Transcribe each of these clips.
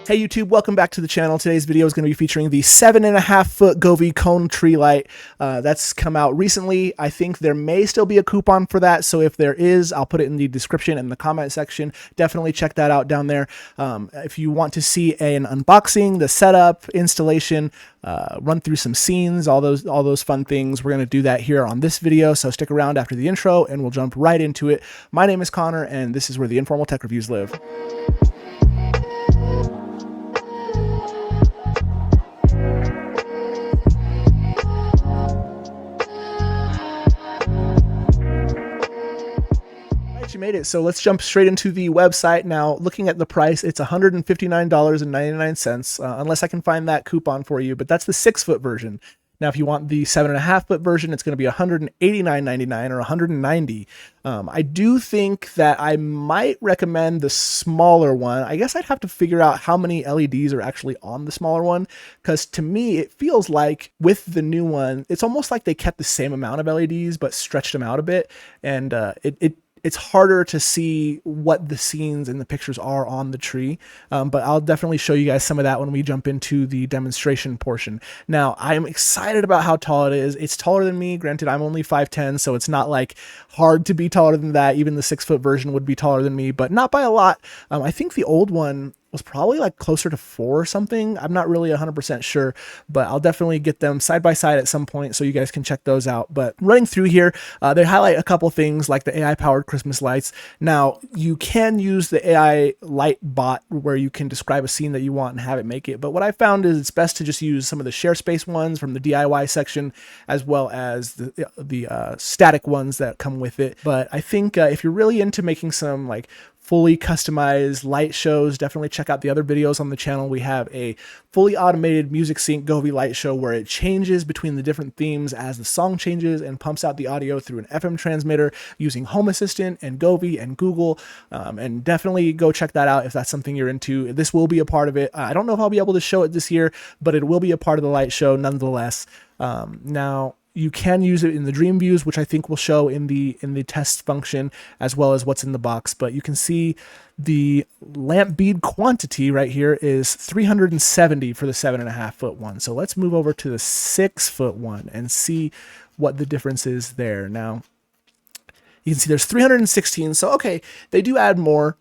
Hey YouTube, welcome back to the channel. Today's video is going to be featuring the 7.5 foot Govee cone tree light. That's come out recently. I think there may still be a coupon for that, so if there is, I'll put it in the description and the comment section. Definitely check that out down there. If you want to see an unboxing, the setup, installation, run through some scenes, all those fun things, we're going to do that here on this video, so stick around after the intro and we'll jump right into it. My name is Connor and this is where the Informal Tech Reviews live. You made it. So let's jump straight into the website. Now, looking at the price, it's $159.99, unless I can find that coupon for you, but that's the 6 foot version. Now, if you want the 7.5 foot version, it's going to be $189.99 or $190. I do think that I might recommend the smaller one. I guess I'd have to figure out how many LEDs are actually on the smaller one, because to me, it feels like with the new one, it's almost like they kept the same amount of LEDs, but stretched them out a bit. And it's harder to see what the scenes and the pictures are on the tree, but I'll definitely show you guys some of that when we jump into the demonstration portion. Now, I'm excited about how tall it is. It's taller than me. Granted, I'm only 5'10", so it's not like hard to be taller than that. Even the 6 foot version would be taller than me, but not by a lot. I think the old one was probably like closer to 4 or something. I'm not really 100% sure, but I'll definitely get them side by side at some point so you guys can check those out. But running through here, they highlight a couple things like the AI powered Christmas lights. Now, you can use the AI light bot where you can describe a scene that you want and have it make it. But what I found is it's best to just use some of the share space ones from the DIY section, as well as the static ones that come with it. But I think if you're really into making some like fully customized light shows, definitely check out the other videos on the channel. We have a fully automated music sync Govee light show where it changes between the different themes as the song changes and pumps out the audio through an FM transmitter using Home Assistant and Govee and Google. And definitely go check that out if that's something you're into. This will be a part of it. I don't know if I'll be able to show it this year, but it will be a part of the light show nonetheless. Now, you can use it in the dream views, which I think will show in the test function, as well as what's in the box. But you can see the lamp bead quantity right here is 370 for the 7.5 foot one. So let's move over to the 6 foot one and see what the difference is there. Now, you can see there's 316. So, okay, they do add more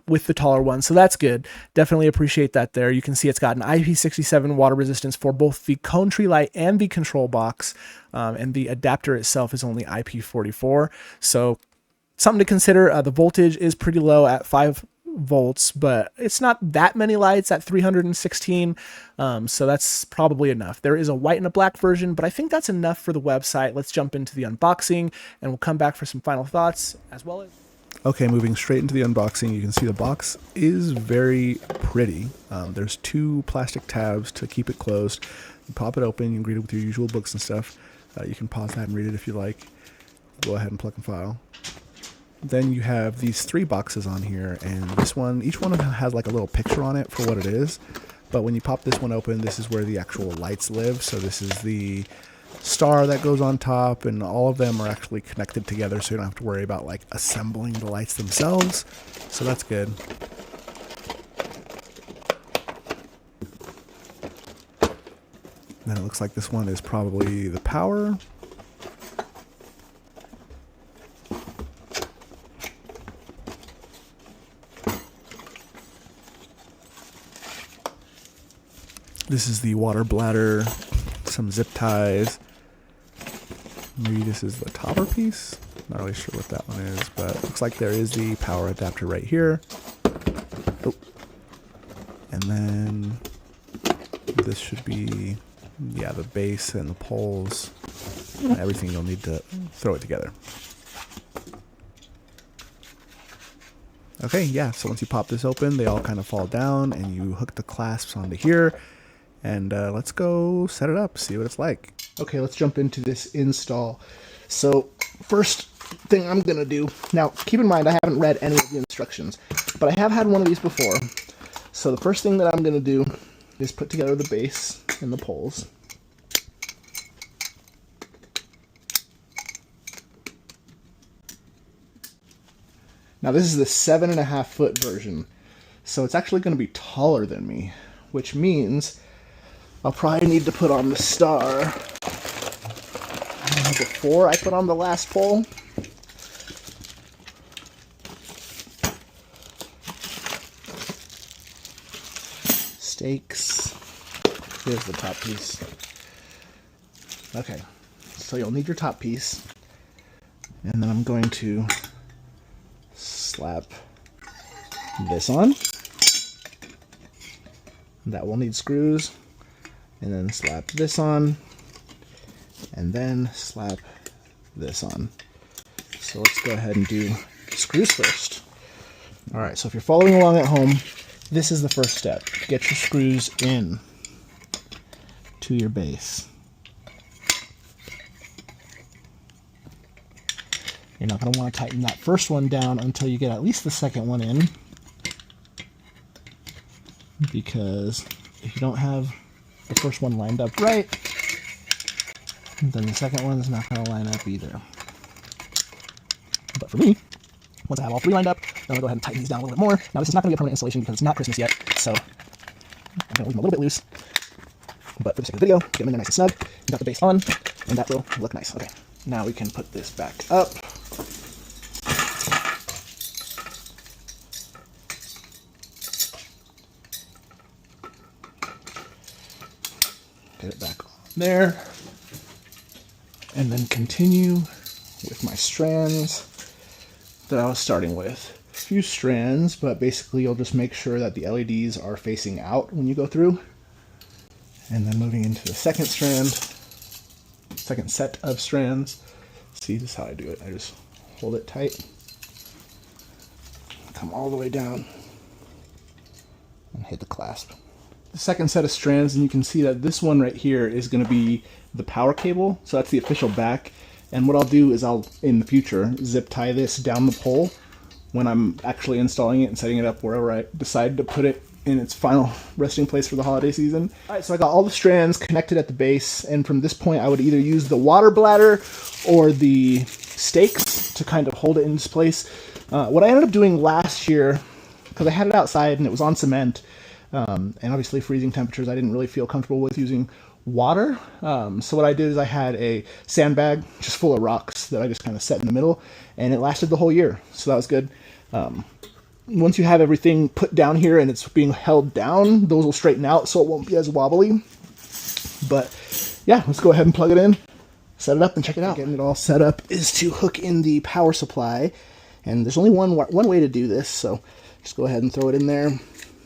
with the taller one. So that's good. Definitely appreciate that there. You can see it's got an IP67 water resistance for both the cone tree light and the control box. And the adapter itself is only IP44. So something to consider. The voltage is pretty low at 5 volts, but it's not that many lights at 316, so that's probably enough. There is a white and a black version, but I think that's enough for the website. Let's jump into the unboxing and we'll come back for some final thoughts as well as... Okay, moving straight into the unboxing, you can see the box is very pretty. There's 2 plastic tabs to keep it closed. You pop it open, you can read it with your usual books and stuff. You can pause that and read it if you like. Go ahead and plug and file. Then you have these 3 boxes on here, and this one, each one of them has like a little picture on it for what it is. But when you pop this one open, this is where the actual lights live. So this is the star that goes on top, and all of them are actually connected together, so you don't have to worry about like assembling the lights themselves. So that's good. Then it looks like this one is probably the power. This is the water bladder, some zip ties. Maybe this is the topper piece. Not really sure what that one is, but it looks like there is the power adapter right here. Oh. And then this should be, yeah, the base and the poles, and everything you'll need to throw it together. Okay, yeah, so once you pop this open, they all kind of fall down, and you hook the clasps onto here. And let's go set it up, see what it's like. Okay, let's jump into this install. So first thing I'm going to do, now keep in mind I haven't read any of the instructions, but I have had one of these before. So the first thing that I'm going to do is put together the base and the poles. Now this is the 7.5 foot version. So it's actually going to be taller than me, which means I'll probably need to put on the star before I put on the last pole. Stakes. Here's the top piece. Okay, so you'll need your top piece. And then I'm going to slap this on. That will need screws. And then slap this on. And then slap this on. So let's go ahead and do screws first. All right, so if you're following along at home, this is the first step. Get your screws in to your base. You're not going to want to tighten that first one down until you get at least the second one in, because if you don't have the first one lined up right, then the second one is not going to line up either. But for me, once I have all three lined up, then I'm going to go ahead and tighten these down a little bit more. Now this is not going to be a permanent installation because it's not Christmas yet, so I'm going to leave them a little bit loose. But for the sake of the video, get them in there nice and snug. You got the base on, and that will look nice. Okay, now we can put this back up. Get it back on there. And then continue with my strands that I was starting with. A few strands, but basically you'll just make sure that the LEDs are facing out when you go through. And then moving into the second strand, second set of strands. See, this is how I do it. I just hold it tight, come all the way down, and hit the clasp. The second set of strands, and you can see that this one right here is going to be the power cable. So that's the official back. And what I'll do is I'll, in the future, zip tie this down the pole when I'm actually installing it and setting it up wherever I decide to put it in its final resting place for the holiday season. All right, so I got all the strands connected at the base, and from this point I would either use the water bladder or the stakes to kind of hold it in its place. What I ended up doing last year, because I had it outside and it was on cement, and obviously freezing temperatures, I didn't really feel comfortable with using water. So what I did is I had a sandbag just full of rocks that I just kind of set in the middle, and it lasted the whole year, so that was good. Once you have everything put down here and it's being held down, those will straighten out so it won't be as wobbly. But yeah, let's go ahead and plug it in, set it up, and check it out. Getting it all set up is to hook in the power supply, and there's only one way to do this, so just go ahead and throw it in there,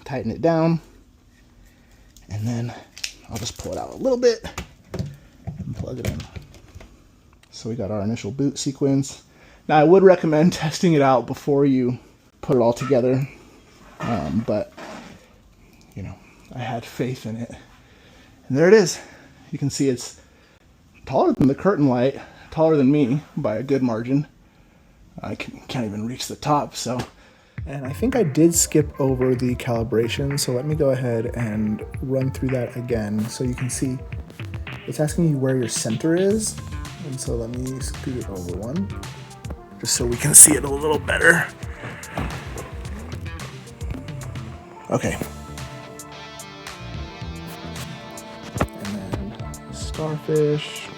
tighten it down, and then I'll just pull it out a little bit and plug it in. So we got our initial boot sequence. Now I would recommend testing it out before you put it all together, but you know, I had faith in it, and there it is. You can see it's taller than the curtain light, taller than me by a good margin. I can't even reach the top. So, and I think I did skip over the calibration, so let me go ahead and run through that again so you can see. It's asking you where your center is, and so let me scoot it over one just so we can see it a little better. Okay. And then starfish.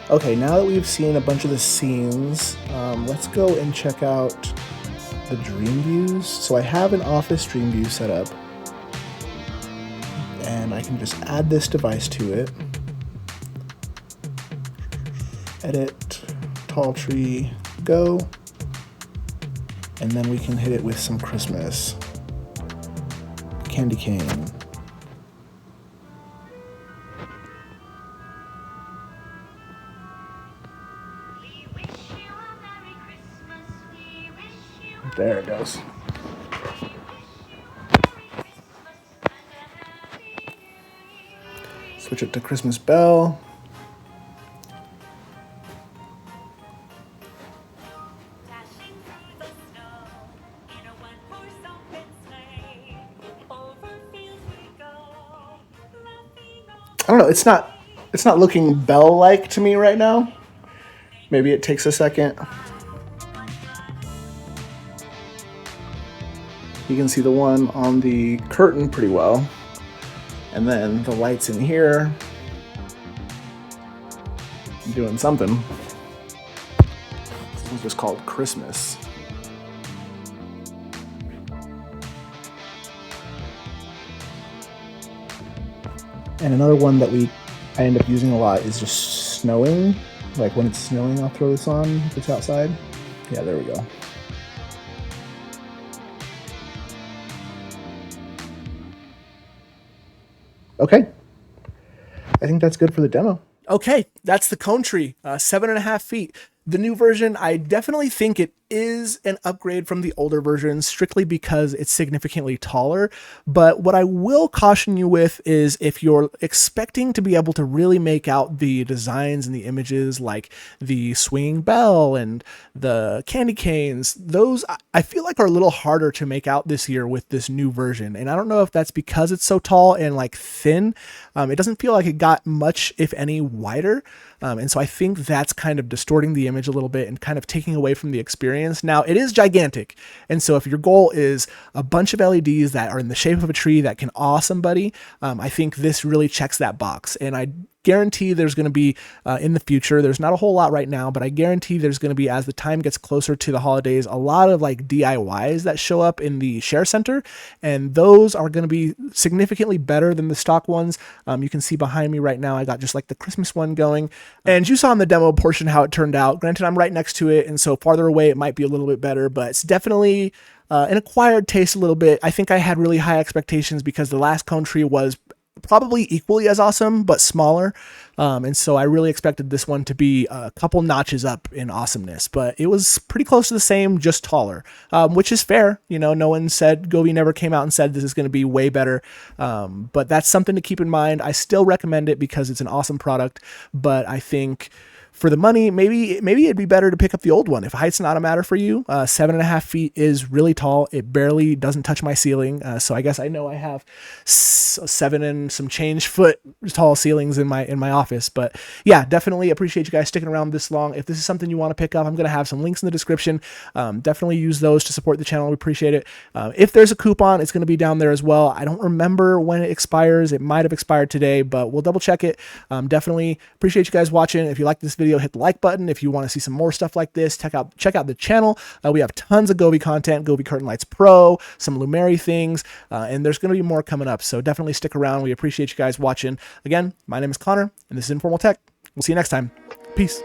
Okay, now that we've seen a bunch of the scenes, let's go and check out the dream views. So I have an office dream view set up, and I can just add this device to it. Edit, tall tree, go, and then we can hit it with some Christmas. Candy cane. There it goes. Switch it to Christmas bell. I don't know, it's not looking bell-like to me right now. Maybe it takes a second. You can see the one on the curtain pretty well. And then the lights in here doing something. This one's just called Christmas. And another one that I end up using a lot is just snowing. Like when it's snowing, I'll throw this on if it's outside. Yeah, there we go. Okay, I think that's good for the demo. Okay, that's the cone tree, 7.5 feet. The new version, I definitely think it is an upgrade from the older version strictly because it's significantly taller. But what I will caution you with is if you're expecting to be able to really make out the designs and the images like the swinging bell and the candy canes, those I feel like are a little harder to make out this year with this new version. And I don't know if that's because it's so tall and like thin. It doesn't feel like it got much, if any, wider. And so I think that's kind of distorting the image a little bit and kind of taking away from the experience. Now, it is gigantic. And so if your goal is a bunch of LEDs that are in the shape of a tree that can awe somebody, I think this really checks that box. And I guarantee there's going to be in the future, there's not a whole lot right now, but I guarantee there's going to be, as the time gets closer to the holidays, a lot of like DIYs that show up in the share center, and those are going to be significantly better than the stock ones. You can see behind me right now, I got just like the Christmas one going, and you saw in the demo portion how it turned out. Granted, I'm right next to it, and so farther away it might be a little bit better, but it's definitely an acquired taste a little bit. I think I had really high expectations because the last cone tree was probably equally as awesome, but smaller. And so I really expected this one to be a couple notches up in awesomeness, but it was pretty close to the same, just taller, which is fair. You know, no one said, Govee never came out and said this is going to be way better. But that's something to keep in mind. I still recommend it because it's an awesome product, but I think for the money, maybe it'd be better to pick up the old one. If height's not a matter for you, 7.5 feet is really tall. It barely doesn't touch my ceiling. So I guess I know I have 7 and some change foot tall ceilings in my office. But yeah, definitely appreciate you guys sticking around this long. If this is something you want to pick up, I'm going to have some links in the description. Definitely use those to support the channel. We appreciate it. If there's a coupon, it's going to be down there as well. I don't remember when it expires. It might have expired today, but we'll double check it. Definitely appreciate you guys watching. If you like this video, hit the like button. If you want to see some more stuff like this, check out the channel. We have tons of Govee content, Govee Curtain Lights Pro, some Lumeri things, and there's going to be more coming up. So definitely stick around. We appreciate you guys watching. Again, my name is Connor, and this is Informal Tech. We'll see you next time. Peace.